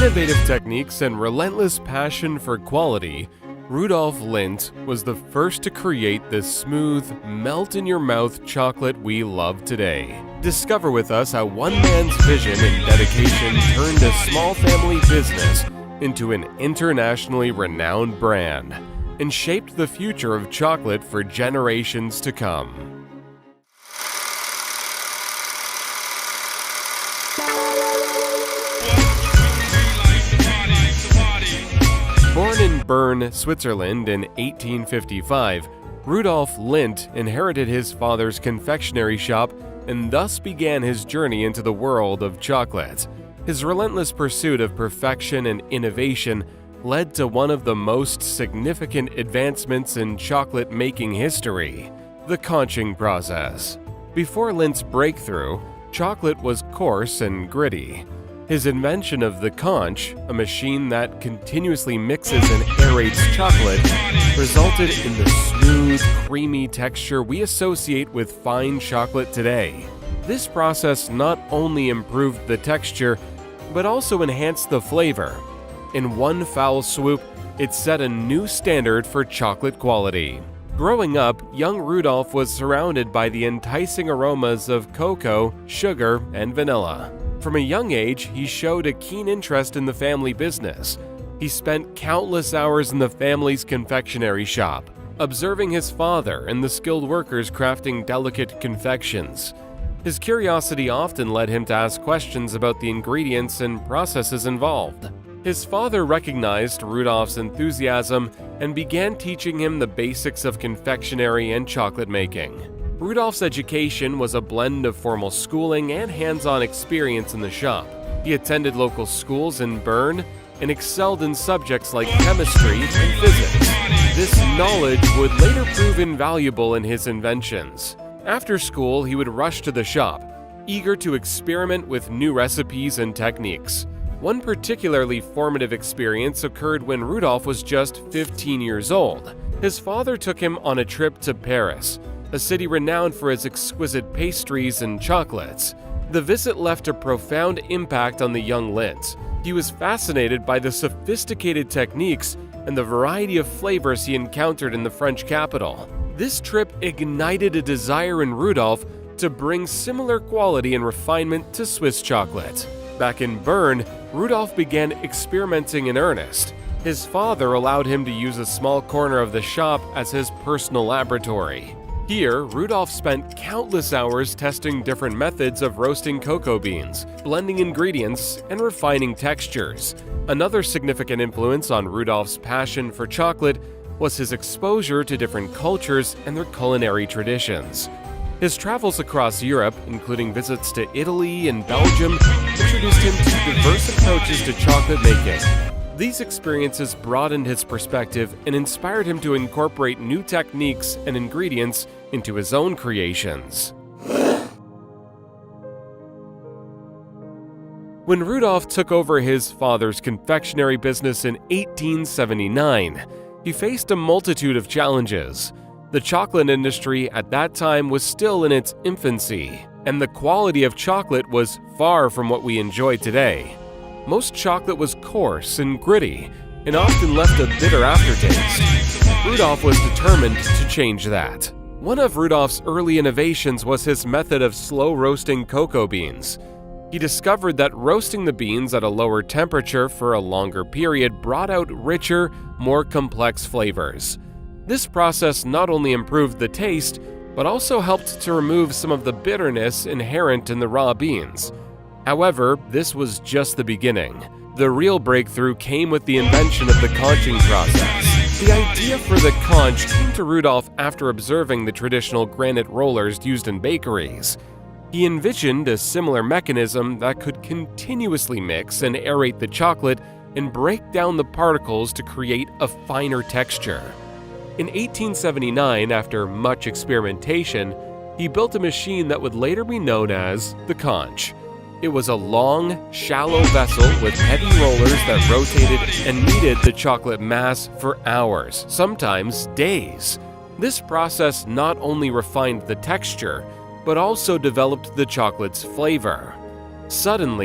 innovative techniques and relentless passion for quality, Rudolf Lindt was the first to create the smooth, melt-in-your-mouth chocolate we love today. Discover with us how one man's vision and dedication turned a small family business into an internationally renowned brand and shaped the future of chocolate for generations to come. Born in Bern, Switzerland in 1855, Rudolf Lindt inherited his father's confectionery shop and thus began his journey into the world of chocolate. His relentless pursuit of perfection and innovation led to one of the most significant advancements in chocolate making history, the conching process. Before Lindt's breakthrough, chocolate was coarse and gritty. His invention of the conch, a machine that continuously mixes and aerates chocolate, resulted in the smooth, creamy texture we associate with fine chocolate today. This process not only improved the texture, but also enhanced the flavor. In one foul swoop, it set a new standard for chocolate quality. Growing up, young Rudolf was surrounded by the enticing aromas of cocoa, sugar, and vanilla. From a young age, he showed a keen interest in the family business. He spent countless hours in the family's confectionery shop, observing his father and the skilled workers crafting delicate confections. His curiosity often led him to ask questions about the ingredients and processes involved. His father recognized Rudolf's enthusiasm and began teaching him the basics of confectionery and chocolate making. Rudolf's education was a blend of formal schooling and hands-on experience in the shop. He attended local schools in Bern and excelled in subjects like chemistry and physics. This knowledge would later prove invaluable in his inventions. After school, he would rush to the shop, eager to experiment with new recipes and techniques. One particularly formative experience occurred when Rudolf was just 15 years old. His father took him on a trip to Paris, a city renowned for its exquisite pastries and chocolates. The visit left a profound impact on the young Lindt. He was fascinated by the sophisticated techniques and the variety of flavors he encountered in the French capital. This trip ignited a desire in Rudolf to bring similar quality and refinement to Swiss chocolate. Back in Bern, Rudolf began experimenting in earnest. His father allowed him to use a small corner of the shop as his personal laboratory. Here, Rudolf spent countless hours testing different methods of roasting cocoa beans, blending ingredients, and refining textures. Another significant influence on Rudolf's passion for chocolate was his exposure to different cultures and their culinary traditions. His travels across Europe, including visits to Italy and Belgium, introduced him to diverse approaches to chocolate making. These experiences broadened his perspective and inspired him to incorporate new techniques and ingredients into his own creations. When Rudolf took over his father's confectionery business in 1879, he faced a multitude of challenges. The chocolate industry at that time was still in its infancy, and the quality of chocolate was far from what we enjoy today. Most chocolate was coarse and gritty, and often left a bitter aftertaste. Rudolf was determined to change that. One of Rudolf's early innovations was his method of slow roasting cocoa beans. He discovered that roasting the beans at a lower temperature for a longer period brought out richer, more complex flavors. This process not only improved the taste, but also helped to remove some of the bitterness inherent in the raw beans. However, this was just the beginning. The real breakthrough came with the invention of the conching process. The idea for the conch came to Rudolf after observing the traditional granite rollers used in bakeries. He envisioned a similar mechanism that could continuously mix and aerate the chocolate and break down the particles to create a finer texture. In 1879, after much experimentation, he built a machine that would later be known as the conch. It was a long, shallow vessel with heavy rollers that rotated and kneaded the chocolate mass for hours, sometimes days. This process not only refined the texture, but also developed the chocolate's flavor. Suddenly,